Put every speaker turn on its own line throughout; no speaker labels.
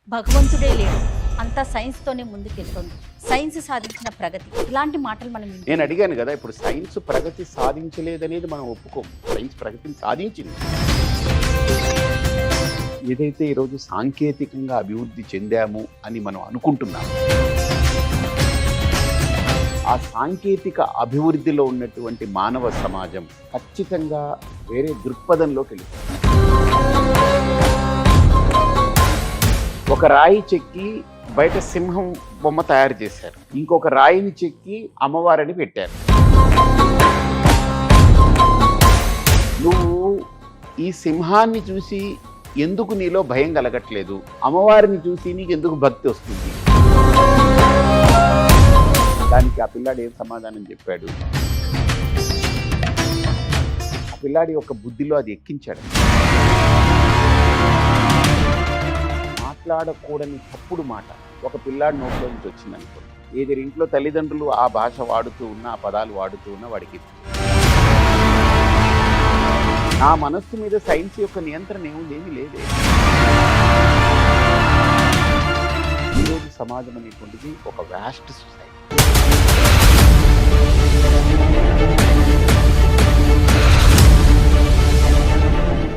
భగవంతుడే లేడు, అంతా సైన్స్తోనే ముందుకెళ్తుంది, సైన్స్ సాధించిన ప్రగతి, ఇలాంటి మాటలు మనం
నేను అడిగాను కదా, ఇప్పుడు సైన్స్ ప్రగతి సాధించలేదనేది మనం ఒప్పుకోం. సైన్స్ ప్రగతిని సాధించింది. ఏదైతే ఈరోజు సాంకేతికంగా అభివృద్ధి చెందాము అని మనం అనుకుంటున్నాము, ఆ సాంకేతిక అభివృద్ధిలో ఉన్నటువంటి మానవ సమాజం ఖచ్చితంగా వేరే దృక్పథంలోకి వెళ్ళిపోతుంది. ఒక రాయి చెక్కి బయట సింహం బొమ్మ తయారు చేశారు, ఇంకొక రాయిని చెక్కి అమ్మవారిని పెట్టారు. నువ్వు ఈ సింహాన్ని చూసి ఎందుకు నీలో భయం కలగట్లేదు, అమ్మవారిని చూసి నీకు ఎందుకు భక్తి వస్తుంది? దానికి ఆ పిల్లాడు ఏం సమాధానం చెప్పాడు? ఆ పిల్లాడి యొక్క బుద్ధిలో అది ఎక్కించాడు. మాట్లాడకూడని తప్పుడు మాట ఒక పిల్లాడి నోట్లో నుంచి వచ్చిందనుకో, ఏది ఇంట్లో తల్లిదండ్రులు ఆ భాష వాడుతూ ఉన్నా, ఆ పదాలు వాడుతూ ఉన్నా వాడికి నా మనస్సు మీద సైన్స్ యొక్క నియంత్రణ ఏమీ లేదే. ఈరోజు సమాజం అనేటువంటిది ఒక వ్యాస్ట్ సొసైటీ.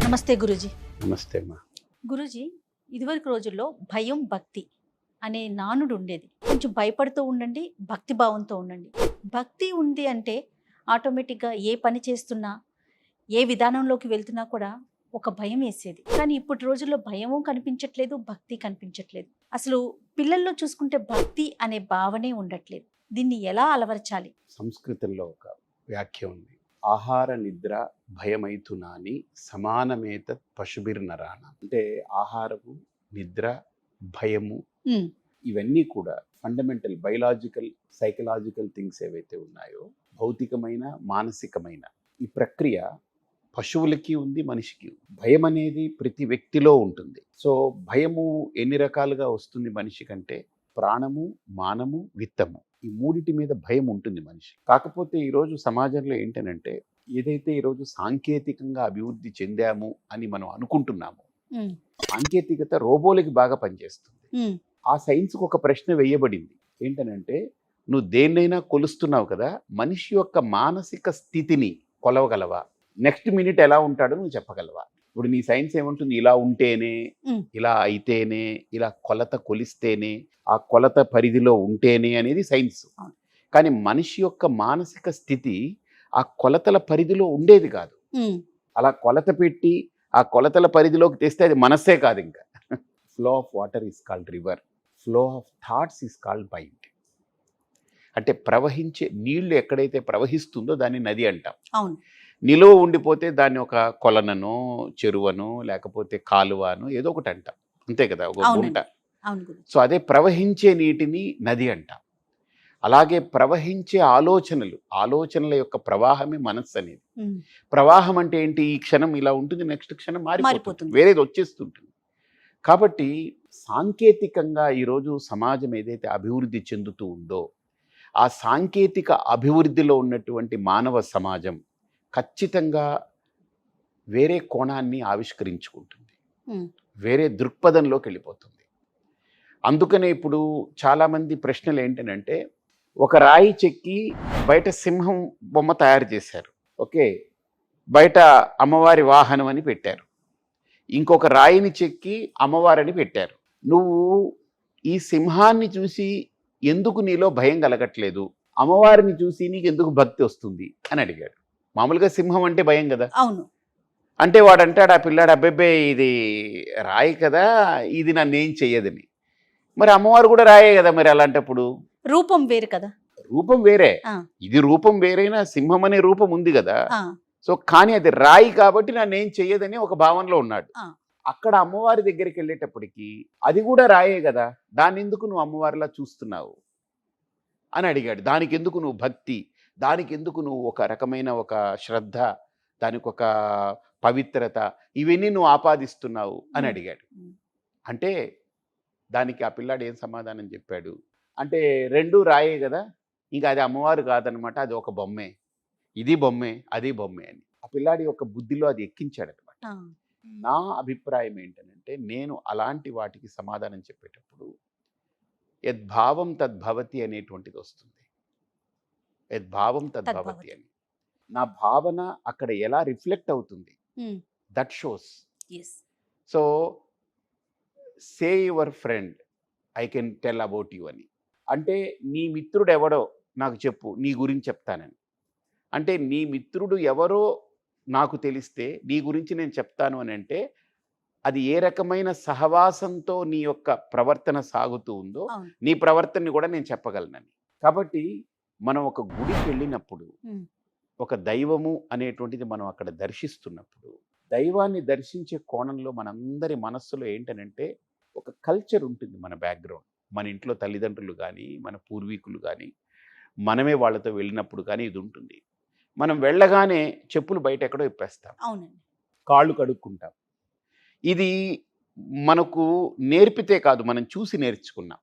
నమస్తే గురూజీ.
నమస్తే అమ్మా.
గురూజీ, ఇదివరకు రోజుల్లో భయం భక్తి అనే నానుడు ఉండేది. కొంచెం భయపడుతూ ఉండండి, భక్తి భావంతో ఉండండి. భక్తి ఉంది అంటే ఆటోమేటిక్గా ఏ పని చేస్తున్నా, ఏ విధానంలోకి వెళ్తున్నా కూడా ఒక భయం వేసేది. కానీ ఇప్పటి రోజుల్లో భయము కనిపించట్లేదు, భక్తి కనిపించట్లేదు. అసలు పిల్లల్లో చూసుకుంటే భక్తి అనే భావనే ఉండట్లేదు. దీన్ని ఎలా అలవరచాలి?
సంస్కృతంలో ఒక వ్యాఖ్య ఉంది, ఆహార నిద్ర భయమైతునాని సమానమేత పశుభిర్నరాణ. అంటే ఆహారము, నిద్ర, భయము, ఇవన్నీ కూడా ఫండమెంటల్ బయలాజికల్ సైకలాజికల్ థింగ్స్ ఏవైతే ఉన్నాయో, భౌతికమైన మానసికమైన ఈ ప్రక్రియ పశువులకి ఉంది, మనిషికి ఉంది. భయం అనేది ప్రతి వ్యక్తిలో ఉంటుంది. సో భయము ఎన్ని రకాలుగా వస్తుంది మనిషి కంటే? ప్రాణము, మానము, విత్తము, ఈ మూడిటి మీద భయం ఉంటుంది మనిషి. కాకపోతే ఈరోజు సమాజంలో ఏంటనంటే, ఏదైతే ఈరోజు సాంకేతికంగా అభివృద్ధి చెందాము అని మనం అనుకుంటున్నాము, సాంకేతికత రోబోలకి బాగా పనిచేస్తుంది. ఆ సైన్స్కి ఒక ప్రశ్న వేయబడింది, ఏంటనంటే నువ్వు దేన్నైనా కొలుస్తున్నావు కదా, మనిషి యొక్క మానసిక స్థితిని కొలవగలవా? నెక్స్ట్ మినిట్ ఎలా ఉంటాడో నువ్వు చెప్పగలవా? ఇప్పుడు నీ సైన్స్ ఏముంటుంది, ఇలా ఉంటేనే, ఇలా అయితేనే, ఇలా కొలత కొలిస్తేనే, ఆ కొలత పరిధిలో ఉంటేనే అనేది సైన్స్. కానీ మనిషి యొక్క మానసిక స్థితి ఆ కొలతల పరిధిలో ఉండేది కాదు. అలా కొలత పెట్టి ఆ కొలతల పరిధిలోకి తెస్తే అది మనస్సే కాదు. ఇంకా flow of water is called river, flow of thoughts is called mind. అంటే ప్రవహించే నీళ్లు ఎక్కడైతే ప్రవహిస్తుందో దాన్ని నది అంటాం.
అవును.
నిలువ ఉండిపోతే దాన్ని ఒక కొలనను, చెరువను, లేకపోతే కాలువను ఏదో ఒకటి అంటాం, అంతే కదా, ఒక గుంట. సో అదే ప్రవహించే నీటిని నది అంటాం. అలాగే ప్రవహించే ఆలోచనల యొక్క ప్రవాహమే మనస్సు అనేది. ప్రవాహం అంటే ఏంటి? ఈ క్షణం ఇలా ఉంటుంది, నెక్స్ట్ క్షణం మారిపోతుంది, వేరేది వచ్చేస్తుంటుంది. కాబట్టి సాంకేతికంగా ఈరోజు సమాజం ఏదైతే అభివృద్ధి చెందుతూ ఉందో, ఆ సాంకేతిక అభివృద్ధిలో ఉన్నటువంటి మానవ సమాజం ఖచ్చితంగా వేరే కోణాన్ని ఆవిష్కరించుకుంటుంది, వేరే దృక్పథంలోకి వెళ్ళిపోతుంది. అందుకనే ఇప్పుడు చాలామంది ప్రశ్నలు ఏంటంటే, ఒక రాయి చెక్కి బయట సింహం బొమ్మ తయారు చేశారు, ఓకే, బయట అమ్మవారి వాహనం అని పెట్టారు, ఇంకొక రాయిని చెక్కి అమ్మవారిని పెట్టారు. నువ్వు ఈ సింహాన్ని చూసి ఎందుకు నీలో భయం కలగట్లేదు, అమ్మవారిని చూసి నీకు ఎందుకు భక్తి వస్తుంది అని అడిగాడు. మామూలుగా సింహం అంటే భయం కదా.
అవును.
అంటే వాడు అంటాడు, ఆ పిల్లాడు, అబ్బాయి ఇది రాయి కదా, ఇది నన్ను ఏం చెయ్యదని. మరి అమ్మవారు కూడా రాయే కదా, మరి అలాంటప్పుడు
రూపం వేరు కదా.
రూపం వేరే, ఇది రూపం వేరైనా సింహం అనే రూపం ఉంది కదా. సో కానీ అది రాయి కాబట్టి నన్ను ఏం చెయ్యదని ఒక భావనలో ఉన్నాడు. అక్కడ అమ్మవారి దగ్గరికి వెళ్ళేటప్పటికి అది కూడా రాయే కదా, దాన్ని ఎందుకు నువ్వు అమ్మవారిలా చూస్తున్నావు అని అడిగాడు. దానికి ఎందుకు నువ్వు భక్తి, దానికి ఎందుకు నువ్వు ఒక రకమైన ఒక శ్రద్ధ, దానికి ఒక పవిత్రత, ఇవన్నీ నువ్వు ఆపాదిస్తున్నావు అని అడిగాడు. అంటే దానికి ఆ పిల్లాడు ఏం సమాధానం చెప్పాడు అంటే, రెండు రాయే కదా, ఇంకా అది అమ్మవారు కాదనమాట, అది ఒక బొమ్మే, ఇది బొమ్మే, అది బొమ్మే అని ఆ పిల్లాడి యొక్క బుద్ధిలో అది ఎక్కించాడు అనమాట. నా అభిప్రాయం ఏంటంటే నేను అలాంటి వాటికి సమాధానం చెప్పేటప్పుడు యద్భావం తద్భవతి అనేటువంటిది వస్తుంది. యద్భావం తద్భవతి
తద్భవతి.
అని నా భావన అక్కడ ఎలా రిఫ్లెక్ట్ అవుతుంది that shows.
Yes.
So say your friend I can tell about you అని, అంటే నీ మిత్రుడు ఎవడో నాకు చెప్పు, నీ గురించి చెప్తానని. అంటే నీ మిత్రుడు ఎవరో నాకు తెలిస్తే నీ గురించి నేను చెప్తాను అని అంటే అది ఏ రకమైన సహవాసంతో నీ యొక్క ప్రవర్తన సాగుతూ ఉందో
అవును.
నీ ప్రవర్తనని కూడా నేను చెప్పగలనని. కాబట్టి మనం ఒక గుడికి వెళ్ళినప్పుడు ఒక దైవము అనేటువంటిది మనం అక్కడ దర్శిస్తున్నప్పుడు దైవాన్ని దర్శించే కోణంలో మనందరి మనస్సులో ఏంటనంటే ఒక కల్చర్ ఉంటుంది. మన బ్యాక్గ్రౌండ్, మన ఇంట్లో తల్లిదండ్రులు కానీ మన పూర్వీకులు కానీ మనమే వాళ్ళతో వెళ్ళినప్పుడు కానీ ఇది ఉంటుంది. మనం వెళ్ళగానే చెప్పులు బయట ఎక్కడో ఇప్పేస్తాం,
అవునండి.
కాళ్ళు కడుక్కుంటాం. ఇది మనకు నేర్పితే కాదు, మనం చూసి నేర్చుకున్నాం.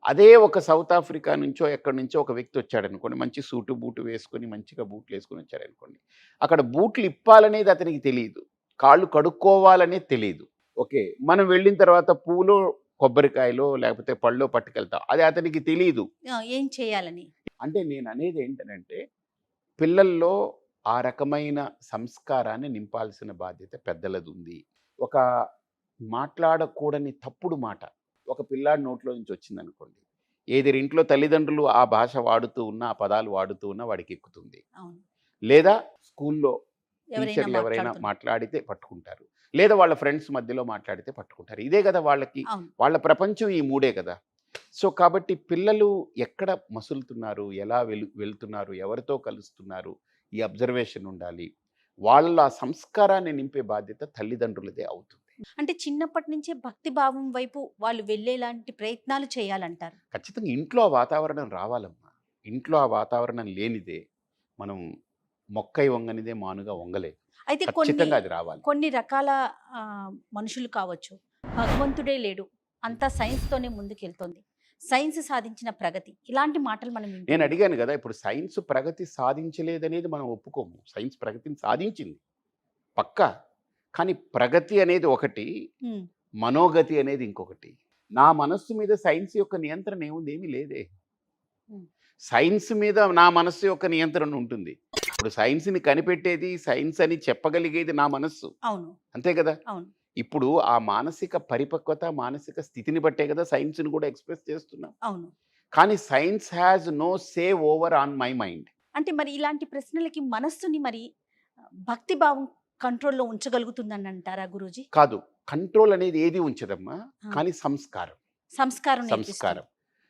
అదే ఒక సౌత్ ఆఫ్రికా నుంచో ఎక్కడి నుంచో ఒక వ్యక్తి వచ్చాడు అనుకోండి, మంచి సూటు బూటు వేసుకొని మంచిగా బూట్లు వేసుకొని వచ్చాడు అనుకోండి, అక్కడ బూట్లు ఇప్పాలనేది అతనికి తెలియదు, కాళ్ళు కడుక్కోవాలనేది తెలియదు. ఓకే, మనం వెళ్ళిన తర్వాత పూలు కొబ్బరికాయలో లేకపోతే పళ్ళో పట్టుకెళ్తాం, అది అతనికి తెలియదు
ఏం చేయాలని.
అంటే నేను అనేది ఏంటనంటే పిల్లల్లో ఆ రకమైన సంస్కారాన్ని నింపాల్సిన బాధ్యత పెద్దలది ఉంది. ఒక మాట్లాడకూడని తప్పుడు మాట ఒక పిల్లాడి నోట్లో నుంచి వచ్చిందనుకోండి, ఏది ఇంట్లో తల్లిదండ్రులు ఆ భాష వాడుతూ ఉన్నా ఆ పదాలు వాడుతూ ఉన్నా వాడికి ఎక్కుతుంది. లేదా స్కూల్లో టీచర్లు ఎవరైనా మాట్లాడితే పట్టుకుంటారు, లేదా వాళ్ళ ఫ్రెండ్స్ మధ్యలో మాట్లాడితే పట్టుకుంటారు. ఇదే కదా వాళ్ళకి, వాళ్ళ ప్రపంచం ఈ మూడే కదా. సో కాబట్టి పిల్లలు ఎక్కడ మసులుతున్నారు, ఎలా వెళ్తున్నారు, ఎవరితో కలుస్తున్నారు, ఈ అబ్జర్వేషన్ ఉండాలి. వాళ్ళ ఆ సంస్కారాన్ని నింపే బాధ్యత తల్లిదండ్రులదే అవుతుంది.
అంటే చిన్నప్పటి నుంచే భక్తి భావం వైపు వాళ్ళు వెళ్ళేలాంటి ప్రయత్నాలు చేయాలంటారు.
ఖచ్చితంగా ఇంట్లో ఆ వాతావరణం రావాలమ్మా. ఇంట్లో ఆ వాతావరణం లేనిదే మనం మొక్కై వంగనిదే మానుగా వంగలేదు.
అయితే
ఖచ్చితంగా అది రావాలి.
కొన్ని రకాల మనుషులు కావచ్చు, భగవంతుడే లేడు, అంతా సైన్స్తోనే ముందుకెళ్తుంది, సైన్స్ సాధించిన ప్రగతి, ఇలాంటి మాటలు మనం
నేను అడిగాను కదా, ఇప్పుడు సైన్స్ ప్రగతి సాధించలేదనేది మనం ఒప్పుకోము. సైన్స్ ప్రగతిని సాధించింది పక్కా, కానీ ప్రగతి అనేది ఒకటి, మనోగతి అనేది ఇంకొకటి. నా మనస్సు మీద సైన్స్ యొక్క నియంత్రణ ఏముంది? ఏమీ లేదే. సైన్స్ మీద నా మనస్సు యొక్క నియంత్రణ ఉంటుంది. ఇప్పుడు సైన్స్ని కనిపెట్టేది, సైన్స్ అని చెప్పగలిగేది నా మనస్సు.
అవును,
అంతే కదా.
అవును.
ఇప్పుడు ఆ మానసిక పరిపక్వత, మానసిక స్థితిని బట్టే కదా సైన్స్ని కూడా ఎక్స్ప్రెస్ చేస్తున్నాం.
అవును.
కానీ science has no say over on my mind.
అంటే మరి ఇలాంటి ప్రశ్నలకి మనస్సుని మరి భక్తి భావం కంట్రోల్లో ఉంచగలుగుతుందని అంటారా గురూజీ?
కాదు, కంట్రోల్ అనేది ఏది ఉంచదమ్మా, కానీ సంస్కారం.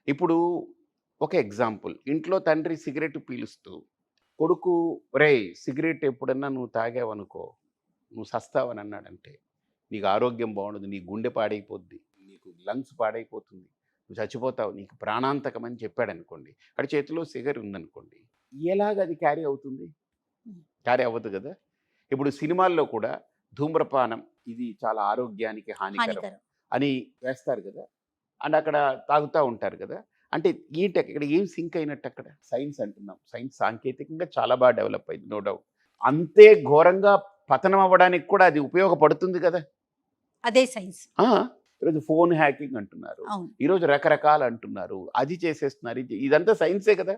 ఇప్పుడు ఒక ఎగ్జాంపుల్, ఇంట్లో తండ్రి సిగరెట్ పీలుస్తూ కొడుకు రే సిగరెట్ ఎప్పుడన్నా నువ్వు తాగావనుకో నువ్వు సస్తావని అన్నాడంటే నీకు ఆరోగ్యం బాగుండదు, నీ గుండె పాడైపోద్ది, నీకు లంగ్స్ పాడైపోతుంది, నువ్వు చచ్చిపోతావు, నీకు ప్రాణాంతకం అని చెప్పాడు అనుకోండి, అక్కడ చేతిలో సిగరెట్ ఉందనుకోండి, ఎలాగ అది క్యారీ అవుతుంది? క్యారీ అవ్వదు కదా. ఇప్పుడు సినిమాల్లో కూడా ధూమ్రపానం ఇది చాలా ఆరోగ్యానికి హానికరం అని వేస్తారు కదా, అండ్ అక్కడ తాగుతూ ఉంటారు కదా. అంటే ఏంటి ఇక్కడ ఏం సింక్ అయినట్టు? అక్కడ సైన్స్ అంటున్నాం, సైన్స్ సాంకేతికంగా చాలా బాగా డెవలప్ అయింది, నో డౌట్. అంతే ఘోరంగా పతనం అవ్వడానికి కూడా అది ఉపయోగపడుతుంది కదా, అదే సైన్స్. ఈరోజు ఫోన్ హ్యాకింగ్ అంటున్నారు, ఈరోజు రకరకాలు అంటున్నారు, అది చేసేస్తున్నారు, ఇదంతా సైన్సే కదా.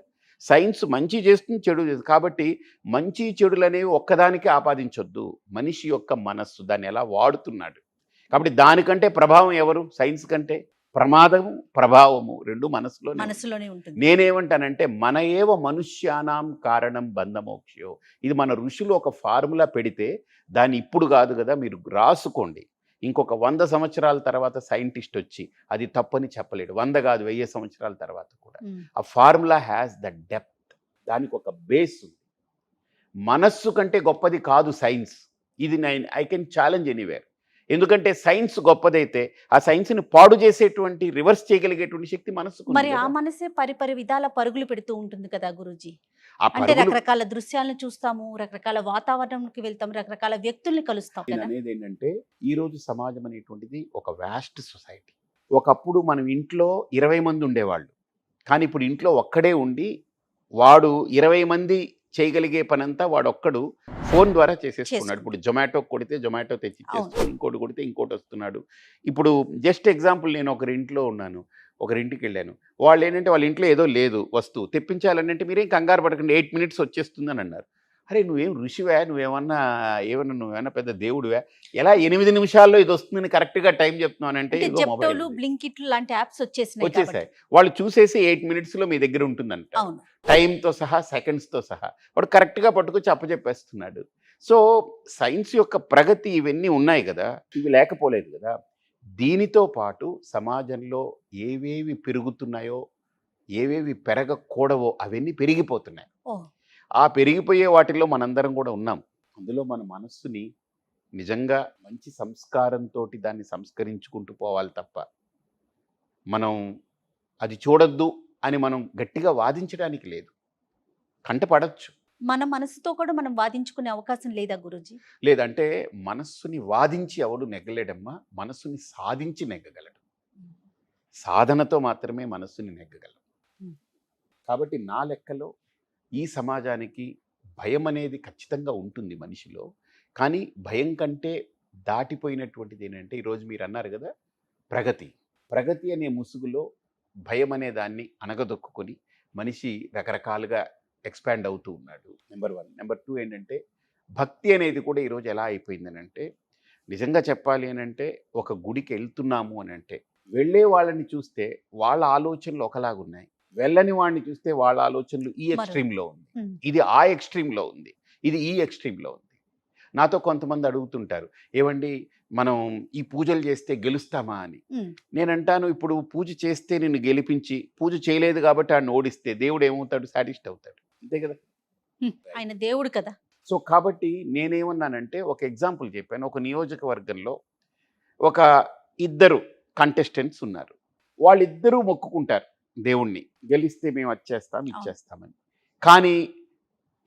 సైన్స్ మంచి చేస్తుంది, చెడు చేస్తుంది. కాబట్టి మంచి చెడులు అనేవి ఒక్కదానికి ఆపాదించొద్దు, మనిషి యొక్క మనస్సు దాన్ని ఎలా వాడుతున్నాడు. కాబట్టి దానికంటే ప్రభావం ఎవరు? సైన్స్ కంటే ప్రమాదము ప్రభావము రెండు మనసులోనే ఉంటుంది. నేనేమంటానంటే మన ఏవ మనుష్యానాం కారణం బంధమోక్షయో, ఇది మన ఋషులు ఒక ఫార్ములా పెడితే దాన్ని ఇప్పుడు కాదు కదా, మీరు రాసుకోండి. ఇంకొక 100 సంవత్సరాల తర్వాత సైంటిస్ట్ వచ్చి అది తప్పని చెప్పలేడు, 100 కాదు 1000 సంవత్సరాల తర్వాత కూడా. ఆ ఫార్ములా హ్యాస్ ద డెప్త్, దానికి ఒక బేస్ ఉంది. మనస్సు కంటే గొప్పది కాదు సైన్స్, ఇది ఐ కెన్ ఛాలెంజ్ ఎనీవేర్. ఎందుకంటే సైన్స్ గొప్పదైతే ఆ సైన్స్ని పాడు చేసేటువంటి, రివర్స్ చేయగలిగేటువంటి శక్తి మనస్సుకు.
మరి ఆ మనసే పరిపరి విధాల పరుగులు పెడుతూ ఉంటుంది కదా గురూజీ. అంటే రకరకాల దృశ్యాలను చూస్తాము, రకరకాల వాతావరణంకి వెళ్తాము, రకరకాల వ్యక్తుల్ని కలుస్తాం.
అనేది ఏంటంటే ఈ రోజు సమాజం అనేటువంటిది ఒక వాస్ట్ సొసైటీ. ఒకప్పుడు మనం ఇంట్లో 20 మంది ఉండేవాళ్ళు, కానీ ఇప్పుడు ఇంట్లో ఒక్కడే ఉండి వాడు 20 మంది చేయగలిగే పనంతా వాడొక్కడు ఫోన్ ద్వారా చేసేసుకున్నాడు.
చేసుకున్నాడు.
ఇప్పుడు జొమాటో కొడితే జొమాటో తెచ్చి ఇచ్చేస్తున్నాడు, ఇంకోటి కొడితే ఇంకోటి వస్తున్నాడు. ఇప్పుడు జస్ట్ ఎగ్జాంపుల్, నేను ఒకరింట్లో ఉన్నాను, ఒకరింటికి వెళ్ళాను. వాళ్ళు ఏంటంటే వాళ్ళ ఇంట్లో ఏదో లేదు వస్తువు తెప్పించాలంటే మీరేం కంగారు పడకండి 8 minutes వచ్చేస్తుందని అన్నారు. అరే నువ్వేం ఋషివా, నువ్వేమన్నా పెద్ద దేవుడివా, ఎలా 8 నిమిషాల్లో ఇది వస్తుందని కరెక్ట్గా టైం చెప్తున్నానంటే
అంటే
ఇదిగో మొబైల్
జెప్టోలు,
ఉంది.
బ్లింకిట్లు లాంటి యాప్స్ వచ్చేసినాయి
వచ్చేసాయి. వాళ్ళు చూసేసి 8 minutesలో మీ దగ్గర ఉంటుందంట,
అవును.
టైంతో సహా సెకండ్స్తో సహా. వాడు కరెక్ట్గా పట్టుకొచ్చి అప్పచెప్పేస్తున్నాడు. సో సైన్స్ యొక్క ప్రగతి ఇవన్నీ ఉన్నాయి కదా, ఇవి లేకపోలేదు కదా. దీనితో పాటు సమాజంలో ఏవేవి పెరుగుతున్నాయో, ఏవేవి పెరగకూడవో అవన్నీ పెరిగిపోతున్నాయి.
ఓ
ఆ పెరిగిపోయే వాటిల్లో మనందరం కూడా ఉన్నాం. అందులో మన మనస్సుని నిజంగా మంచి సంస్కారంతో దాన్ని సంస్కరించుకుంటూ పోవాలి తప్ప మనం అది చూడొద్దు అని మనం గట్టిగా వాదించడానికి లేదు. కంటపడచ్చు.
మన మనసుతో కూడా మనం వాదించుకునే అవకాశం లేదా గురూజీ?
లేదంటే మనస్సుని వాదించి ఎవడు నెగ్గలేడమ్మా, మనస్సుని సాధించి నెగ్గగలడు. సాధనతో మాత్రమే మనస్సుని నెగ్గగలడు. కాబట్టి నా లెక్కలో ఈ సమాజానికి భయం అనేది ఖచ్చితంగా ఉంటుంది మనిషిలో. కానీ భయం కంటే దాటిపోయినటువంటిది ఏంటంటే, ఈరోజు మీరు అన్నారు కదా ప్రగతి అనే ముసుగులో భయం అనే దాన్ని అణగదొక్కుని మనిషి రకరకాలుగా ఎక్స్పాండ్ అవుతూ ఉన్నాడు. నెంబర్ 1. నెంబర్ 2 ఏంటంటే, భక్తి అనేది కూడా ఈరోజు ఎలా అయిపోయిందనంటే, నిజంగా చెప్పాలి అనంటే ఒక గుడికి వెళ్తున్నాము అని అంటే వెళ్ళే వాళ్ళని చూస్తే వాళ్ళ ఆలోచనలు ఒకలాగున్నాయి, వెళ్ళని వాడిని చూస్తే వాళ్ళ ఆలోచనలు ఈ ఎక్స్ట్రీమ్లో ఉంది, ఇది ఆ ఎక్స్ట్రీమ్లో ఉంది, ఇది ఈ ఎక్స్ట్రీమ్లో ఉంది. నాతో కొంతమంది అడుగుతుంటారు, ఏమండి మనం ఈ పూజలు చేస్తే గెలుస్తామా అని. నేనంటాను, ఇప్పుడు పూజ చేస్తే నిన్ను గెలిపించి పూజ చేయలేదు కాబట్టి ఆయన ఓడిస్తే దేవుడు ఏమవుతాడు? సాటిస్ఫై అవుతాడు, అంతే కదా.
ఆయన దేవుడు కదా.
సో కాబట్టి నేనేమన్నానంటే, ఒక ఎగ్జాంపుల్ చెప్పాను. ఒక నియోజకవర్గంలో ఒక 2 కంటెస్టెంట్స్ ఉన్నారు. వాళ్ళిద్దరూ మొక్కుకుంటారు దేవుణ్ణి, గెలిస్తే మేము ఇచ్చేస్తామని. కానీ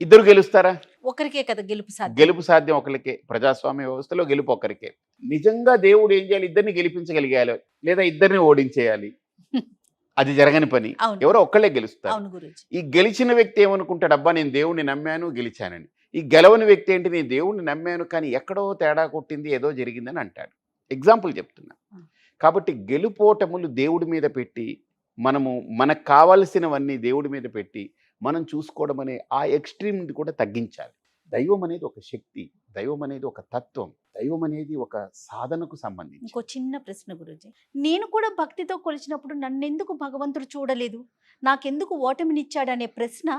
ఇద్దరు గెలుస్తారా?
ఒకరికే కదా గెలుపు సాధ్యం.
గెలుపు సాధ్యం ఒకరికే. ప్రజాస్వామ్య వ్యవస్థలో గెలుపు ఒకరికే. నిజంగా దేవుడు ఏం చేయాలి? ఇద్దరిని గెలిపించగలిగాలి, లేదా ఇద్దరిని ఓడించేయాలి. అది జరగని పని. ఎవరో ఒక్కళ్ళే గెలుస్తారు. ఈ గెలిచిన వ్యక్తి ఏమనుకుంటాడు? అబ్బా నేను దేవుణ్ణి నమ్మాను గెలిచానని. ఈ గెలవని వ్యక్తి ఏంటి? నేను దేవుణ్ణి నమ్మాను కానీ ఎక్కడో తేడా కొట్టింది, ఏదో జరిగిందని అంటాడు. ఎగ్జాంపుల్ చెప్తున్నా. కాబట్టి గెలుపోటములు దేవుడి మీద పెట్టి, మనము మనకు కావాల్సినవన్నీ దేవుడి మీద పెట్టి మనం చూసుకోవడం అనే ఆ ఎక్స్ట్రీమ్ కూడా తగ్గించాలి. దైవం అనేది ఒక శక్తి, దైవం అనేది ఒక తత్వం, దైవం అనేది ఒక సాధనకు సంబంధించి.
ఇంకో చిన్న ప్రశ్న గురూజీ, నేను కూడా భక్తితో కొలిచినప్పుడు నన్నెందుకు భగవంతుడు చూడలేదు, నాకెందుకు ఓటమినిచ్చాడనే ప్రశ్న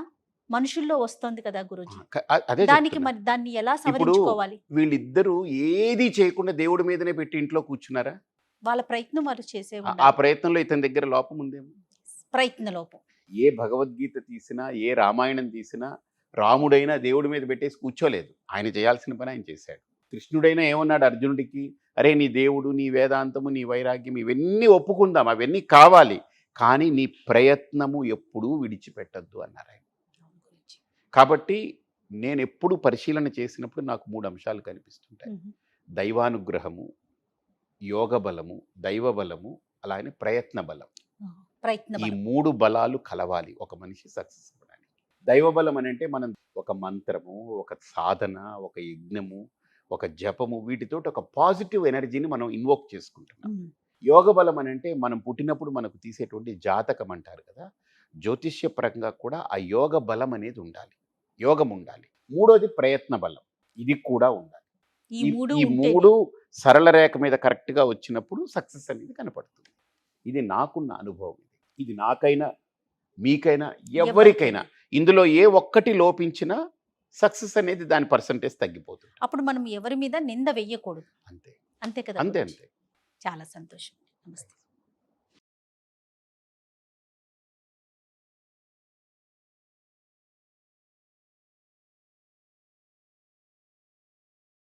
మనుషుల్లో వస్తుంది కదా గురూజీ.
అదే
దానికి మరి దాన్ని ఎలా సవరించుకోవాలి?
వీళ్ళిద్దరూ ఏది చేయకుండా దేవుడి మీదనే పెట్టి ఇంట్లో కూర్చున్నారా?
వాళ్ళ ప్రయత్నం వాళ్ళు చేసే
ఆ ప్రయత్నంలో ఇతని దగ్గర లోపం ఉందేమో.
ప్రయత్న లోపం.
ఏ భగవద్గీత తీసినా, ఏ రామాయణం తీసినా రాముడైనా దేవుడి మీద పెట్టేసి కూర్చోలేదు. ఆయన చేయాల్సిన పని ఆయన చేశాడు. కృష్ణుడైనా ఏమన్నాడు అర్జునుడికి? అరే నీ దేవుడు, నీ వేదాంతము, నీ వైరాగ్యం ఇవన్నీ ఒప్పుకుందాం, అవన్నీ కావాలి, కానీ నీ ప్రయత్నము ఎప్పుడూ విడిచిపెట్టద్దు అన్నారు ఆయన. కాబట్టి నేను ఎప్పుడు పరిశీలన చేసినప్పుడు నాకు 3 అంశాలు కనిపిస్తుంటాయి. దైవానుగ్రహము, యోగ బలము, దైవ బలము, అలానే ప్రయత్న బలం. ఈ 3 బలాలు కలవాలి ఒక మనిషి సక్సెస్ అవ్వడానికి. దైవ బలం అని అంటే మనం ఒక మంత్రము, ఒక సాధన, ఒక యజ్ఞము, ఒక జపము, వీటితో ఒక పాజిటివ్ ఎనర్జీని మనం ఇన్వోక్ చేసుకుంటున్నాం. యోగ బలం అని అంటే మనం పుట్టినప్పుడు మనకు తీసేటువంటి జాతకం అంటారు కదా, జ్యోతిష్య పరంగా కూడా ఆ యోగ బలం అనేది ఉండాలి, యోగం ఉండాలి. 3వది ప్రయత్న బలం, ఇది కూడా ఉండాలి. ఈ 3 సరళ రేఖ మీద కరెక్ట్గా వచ్చినప్పుడు సక్సెస్ అనేది కనపడుతుంది. ఇది నాకున్న అనుభవం. ఇది నాకైనా, మీకైనా, ఎవరికైనా ఇందులో ఏ ఒక్కటి లోపించినా సక్సెస్ అనేది దాని పర్సంటేజ్ తగ్గిపోతుంది.
అప్పుడు మనం ఎవరి మీద నింద వెయ్యకూడదు.
అంతే
అంతే కదా.
అంతే.
చాలా సంతోషం. నమస్తే.